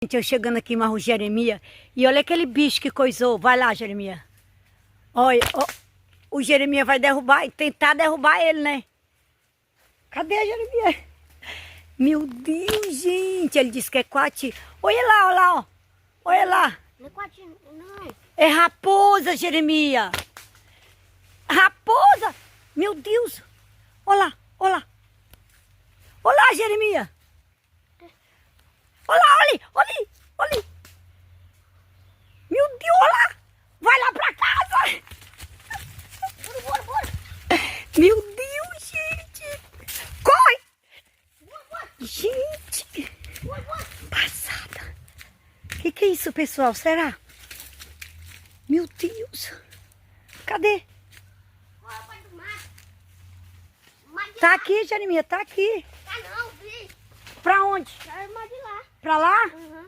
Gente, eu chegando aqui em o Jeremias. E olha aquele bicho que coisou. Vai lá, Jeremias. Olha, ó, o Jeremias vai derrubar, tentar derrubar ele, né? Cadê Jeremias? Meu Deus, gente. Ele disse que é coati. Olha lá, ó. Olha lá. Não é coati, não. É raposa, Jeremias. Raposa. Meu Deus. Olha lá, olha lá. Olha lá, Jeremias. Olha lá, olha, olha, olha. Meu Deus, olha lá. Vai lá pra casa. Bora, bora. Meu Deus, gente. Corre. Gente. Passada. Que é isso, pessoal? Será? Meu Deus. Cadê? Tá aqui, Jeremias, tá aqui. Tá não, vi. Pra onde? Tá mais de lá. Pra lá? Uhum.